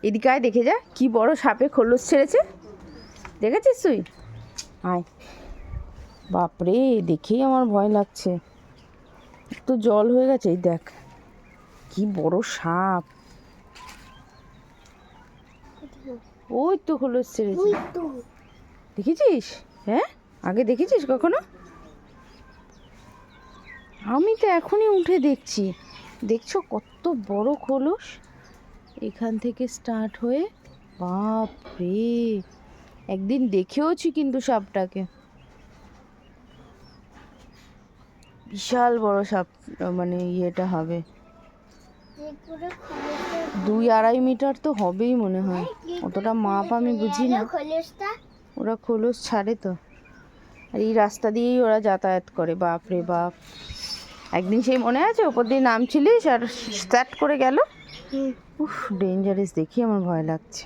এদিকে আয়, দেখে যা কি বড় সাপে খোলস ছেড়েছে, দেখেছিস তুই? আয়, বাপরে দেখেই আমার ভয় লাগছে, একটু জল হয়ে গেছে। এই দেখ কি বড় সাপ, ওই তো খোলস ছেড়েছে, দেখেছিস? হ্যাঁ, আগে দেখেছিস কখনো? আমি তো এখনই উঠে দেখছি, দেখছো কত বড় খোলস, এখান থেকে স্টার্ট হয়ে, বাপ রে, একদিন দেখেওছি কিন্তু সাপটাকে, বিশাল বড় সাপ, মানে ইয়েটা হবে 2-2.5 মিটার তো হবেই মনে হয়, অতটা মাপ আমি বুঝি না। ওরা খোলস ছাড়ে তো, আর এই রাস্তা দিয়েই ওরা যাতায়াত করে। বাপ রে বাপ, একদিন সেই মনে আছে ওপর দিয়ে নামছিলিস আর স্টার্ট করে গেল, উফ ডেঞ্জারাস, দেখি আমার ভয় লাগছে।